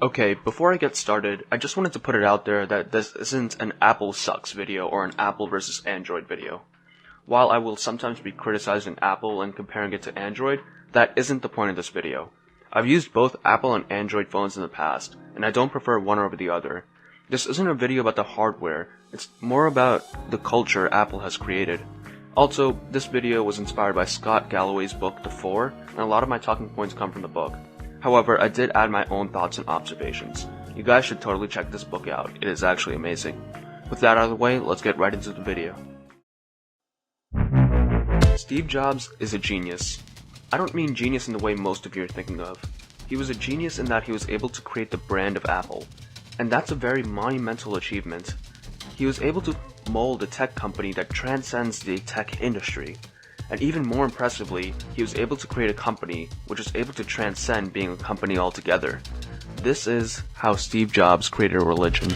Okay, before I get started, I just wanted to put it out there that this isn't an Apple sucks video or an Apple versus Android video. While I will sometimes be criticizing Apple and comparing it to Android, that isn't the point of this video. I've used both Apple and Android phones in the past, and I don't prefer one over the other. This isn't a video about the hardware, it's more about the culture Apple has created. Also, this video was inspired by Scott Galloway's book The Four, and a lot of my talking points come from the book. However, I did add my own thoughts and observations. You guys should totally check this book out, it is actually amazing. With that out of the way, let's get right into the video. Steve Jobs is a genius. I don't mean genius in the way most of you are thinking of. He was a genius in that he was able to create the brand of Apple. And that's a very monumental achievement. He was able to mold a tech company that transcends the tech industry. And even more impressively, he was able to create a company which is able to transcend being a company altogether. This is how Steve Jobs created a religion.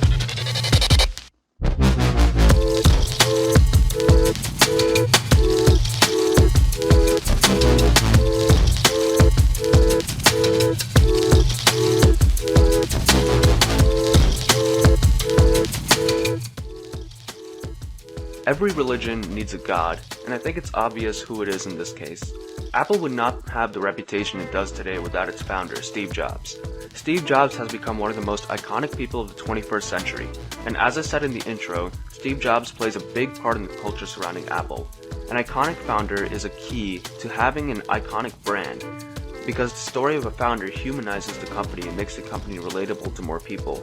Every religion needs a god, and I think it's obvious who it is in this case. Apple would not have the reputation it does today without its founder, Steve Jobs. Steve Jobs has become one of the most iconic people of the 21st century, and as I said in the intro, Steve Jobs plays a big part in the culture surrounding Apple. An iconic founder is a key to having an iconic brand, because the story of a founder humanizes the company and makes the company relatable to more people.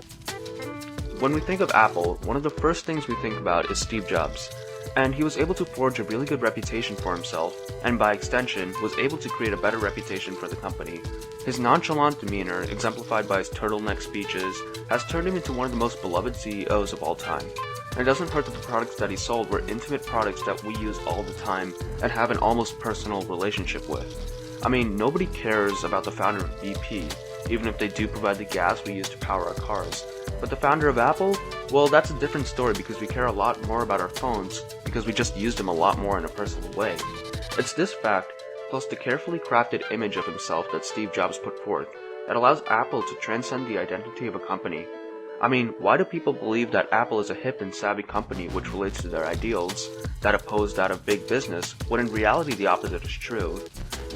When we think of Apple, one of the first things we think about is Steve Jobs, and he was able to forge a really good reputation for himself, and by extension, was able to create a better reputation for the company. His nonchalant demeanor, exemplified by his turtleneck speeches, has turned him into one of the most beloved CEOs of all time. And it doesn't hurt that the products that he sold were intimate products that we use all the time and have an almost personal relationship with. I mean, nobody cares about the founder of BP, even if they do provide the gas we use to power our cars. But the founder of Apple? Well, that's a different story because we care a lot more about our phones because we just use them a lot more in a personal way. It's this fact, plus the carefully crafted image of himself that Steve Jobs put forth, that allows Apple to transcend the identity of a company. I mean, why do people believe that Apple is a hip and savvy company which relates to their ideals, that oppose that of big business, when in reality the opposite is true?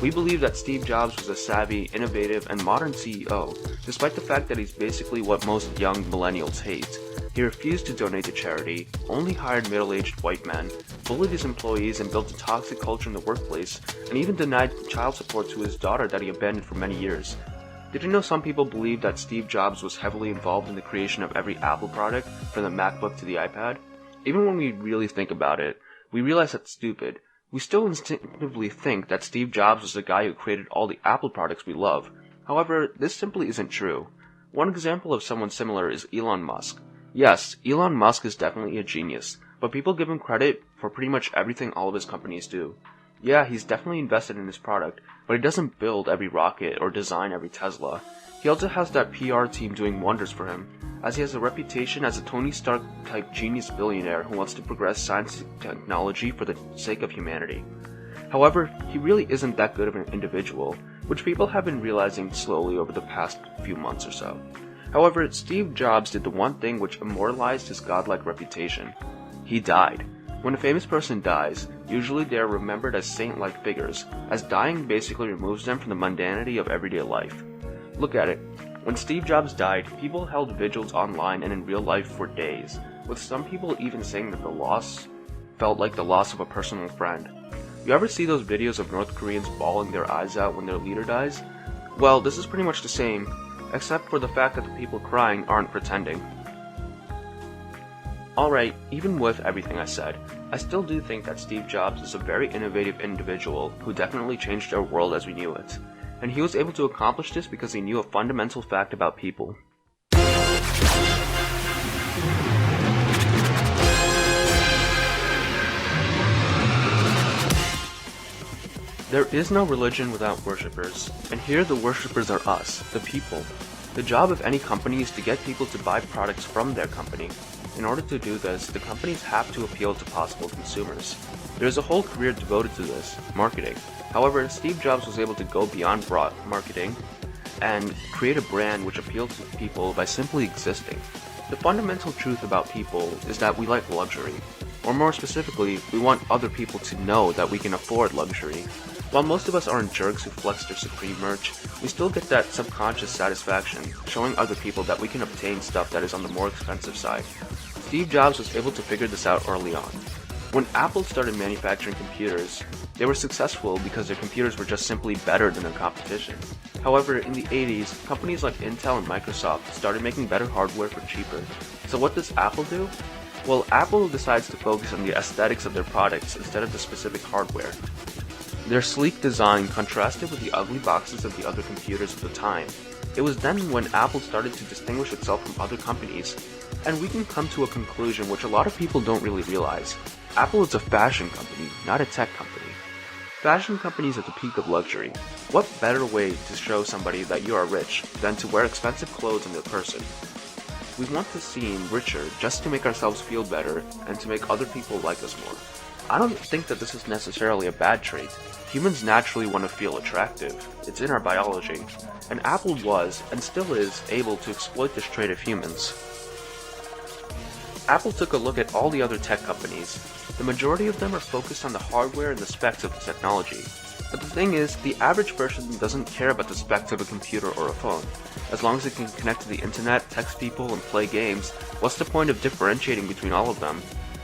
We believe that Steve Jobs was a savvy, innovative, and modern CEO, despite the fact that he's basically what most young millennials hate. He refused to donate to charity, only hired middle-aged white men, bullied his employees and built a toxic culture in the workplace, and even denied child support to his daughter that he abandoned for many years. Did you know some people believe that Steve Jobs was heavily involved in the creation of every Apple product, from the MacBook to the iPad? Even when we really think about it, we realize that's stupid. We still instinctively think that Steve Jobs was the guy who created all the Apple products we love. However, this simply isn't true. One example of someone similar is Elon Musk. Yes, Elon Musk is definitely a genius, but people give him credit for pretty much everything all of his companies do. Yeah, he's definitely invested in his product, but he doesn't build every rocket or design every Tesla. He also has that PR team doing wonders for him, as he has a reputation as a Tony Stark type genius billionaire who wants to progress science and technology for the sake of humanity. However, he really isn't that good of an individual, which people have been realizing slowly over the past few months or so. However, Steve Jobs did the one thing which immortalized his godlike reputation. He died. When a famous person dies, usually they are remembered as saint-like figures, as dying basically removes them from the mundanity of everyday life. Look at it. When Steve Jobs died, people held vigils online and in real life for days, with some people even saying that the loss felt like the loss of a personal friend. You ever see those videos of North Koreans bawling their eyes out when their leader dies? Well, this is pretty much the same, except for the fact that the people crying aren't pretending. Alright, even with everything I said, I still do think that Steve Jobs is a very innovative individual who definitely changed our world as we knew it. And he was able to accomplish this because he knew a fundamental fact about people. There is no religion without worshippers, and here the worshippers are us, the people. The job of any company is to get people to buy products from their company. In order to do this, the companies have to appeal to possible consumers. There is a whole career devoted to this, marketing. However, Steve Jobs was able to go beyond broad marketing and create a brand which appeals to people by simply existing. The fundamental truth about people is that we like luxury, or more specifically, we want other people to know that we can afford luxury. While most of us aren't jerks who flex their Supreme merch, we still get that subconscious satisfaction, showing other people that we can obtain stuff that is on the more expensive side. Steve Jobs was able to figure this out early on. When Apple started manufacturing computers, they were successful because their computers were just simply better than their competition. However, in the 80s, companies like Intel and Microsoft started making better hardware for cheaper. So what does Apple do? Well, Apple decides to focus on the aesthetics of their products instead of the specific hardware. Their sleek design contrasted with the ugly boxes of the other computers of the time. It was then when Apple started to distinguish itself from other companies. And we can come to a conclusion which a lot of people don't really realize. Apple is a fashion company, not a tech company. Fashion companies at the peak of luxury. What better way to show somebody that you are rich than to wear expensive clothes on their person? We want to seem richer just to make ourselves feel better and to make other people like us more. I don't think that this is necessarily a bad trait. Humans naturally want to feel attractive. It's in our biology. And Apple was, and still is, able to exploit this trait of humans. Apple took a look at all the other tech companies. The majority of them are focused on the hardware and the specs of the technology. But the thing is, the average person doesn't care about the specs of a computer or a phone. As long as it can connect to the internet, text people, and play games, what's the point of differentiating between all of them?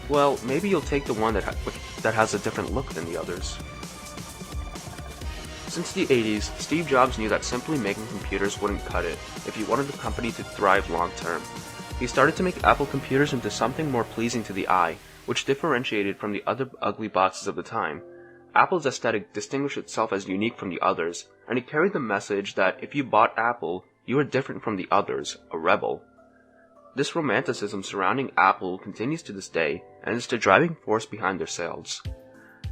Well, maybe you'll take the one that has a different look than the others. Since the 80s, Steve Jobs knew that simply making computers wouldn't cut it if he wanted the company to thrive long term. He started to make Apple computers into something more pleasing to the eye, which differentiated from the other ugly boxes of the time. Apple's aesthetic distinguished itself as unique from the others, and it carried the message that if you bought Apple, you were different from the others, a rebel. This romanticism surrounding Apple continues to this day, and is the driving force behind their sales.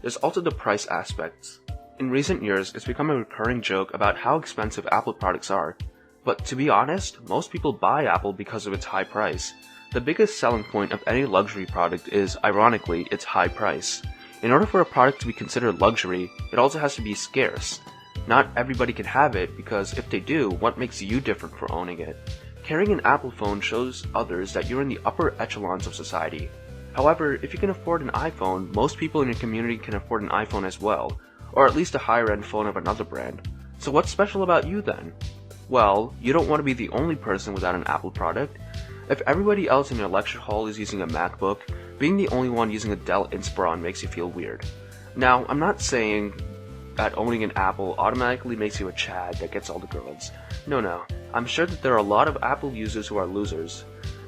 There's also the price aspects. In recent years, it's become a recurring joke about how expensive Apple products are. But to be honest, most people buy Apple because of its high price. The biggest selling point of any luxury product is, ironically, its high price. In order for a product to be considered luxury, it also has to be scarce. Not everybody can have it, because if they do, what makes you different for owning it? Carrying an Apple phone shows others that you're in the upper echelons of society. However, if you can afford an iPhone, most people in your community can afford an iPhone as well, or at least a higher-end phone of another brand. So what's special about you then? Well, you don't want to be the only person without an Apple product. If everybody else in your lecture hall is using a MacBook, being the only one using a Dell Inspiron makes you feel weird. Now, I'm not saying that owning an Apple automatically makes you a Chad that gets all the girls. No. I'm sure that there are a lot of Apple users who are losers.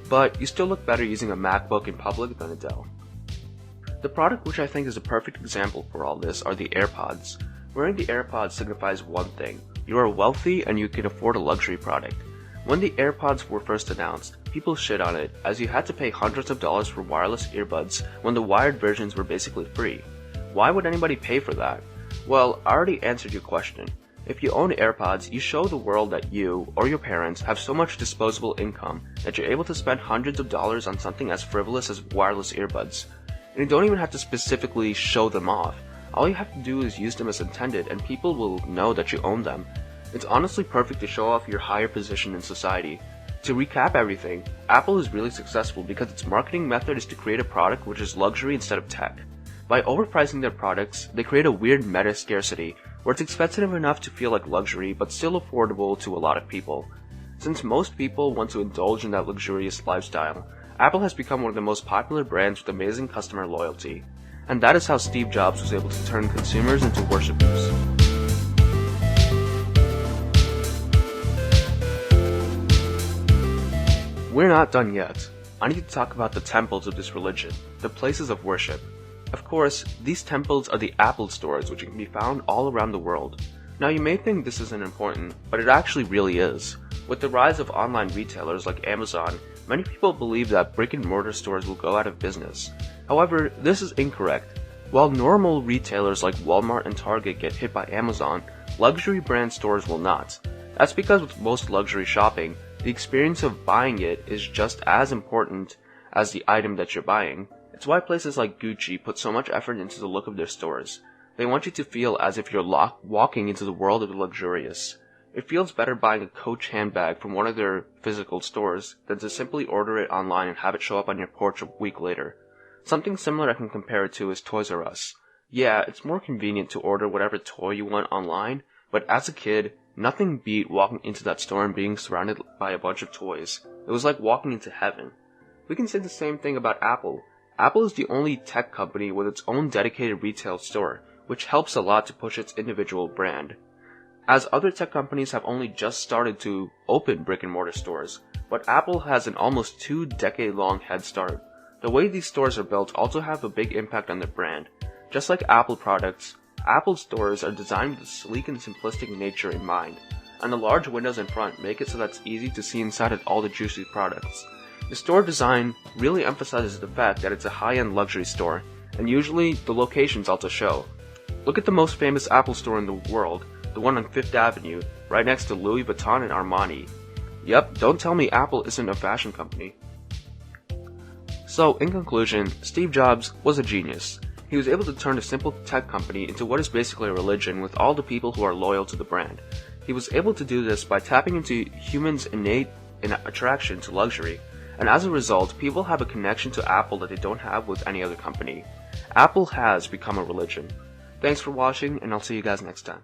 But you still look better using a MacBook in public than a Dell. The product which I think is a perfect example for all this are the AirPods. Wearing the AirPods signifies one thing. You are wealthy and you can afford a luxury product. When the AirPods were first announced, people shit on it, as you had to pay hundreds of dollars for wireless earbuds when the wired versions were basically free. Why would anybody pay for that? Well, I already answered your question. If you own AirPods, you show the world that you, or your parents, have so much disposable income that you're able to spend hundreds of dollars on something as frivolous as wireless earbuds. And you don't even have to specifically show them off. All you have to do is use them as intended and people will know that you own them. It's honestly perfect to show off your higher position in society. To recap everything, Apple is really successful because its marketing method is to create a product which is luxury instead of tech. By overpricing their products, they create a weird meta scarcity, where it's expensive enough to feel like luxury but still affordable to a lot of people. Since most people want to indulge in that luxurious lifestyle, Apple has become one of the most popular brands with amazing customer loyalty. And that is how Steve Jobs was able to turn consumers into worshippers. We're not done yet. I need to talk about the temples of this religion, the places of worship. Of course, these temples are the Apple stores which can be found all around the world. Now you may think this isn't important, but it actually really is. With the rise of online retailers like Amazon, many people believe that brick-and-mortar stores will go out of business. However, this is incorrect. While normal retailers like Walmart and Target get hit by Amazon, luxury brand stores will not. That's because with most luxury shopping, the experience of buying it is just as important as the item that you're buying. It's why places like Gucci put so much effort into the look of their stores. They want you to feel as if you're walking into the world of the luxurious. It feels better buying a Coach handbag from one of their physical stores than to simply order it online and have it show up on your porch a week later. Something similar I can compare it to is Toys R Us. Yeah, it's more convenient to order whatever toy you want online, but as a kid, nothing beat walking into that store and being surrounded by a bunch of toys. It was like walking into heaven. We can say the same thing about Apple. Apple is the only tech company with its own dedicated retail store, which helps a lot to push its individual brand. As other tech companies have only just started to open brick-and-mortar stores, but Apple has an almost 2-decade-long head start. The way these stores are built also have a big impact on their brand. Just like Apple products, Apple stores are designed with a sleek and simplistic nature in mind, and the large windows in front make it so that it's easy to see inside of all the juicy products. The store design really emphasizes the fact that it's a high-end luxury store, and usually the locations also show. Look at the most famous Apple store in the world, the one on 5th Avenue, right next to Louis Vuitton and Armani. Yep, don't tell me Apple isn't a fashion company. So, in conclusion, Steve Jobs was a genius. He was able to turn a simple tech company into what is basically a religion with all the people who are loyal to the brand. He was able to do this by tapping into humans' innate attraction to luxury, and as a result, people have a connection to Apple that they don't have with any other company. Apple has become a religion. Thanks for watching, and I'll see you guys next time.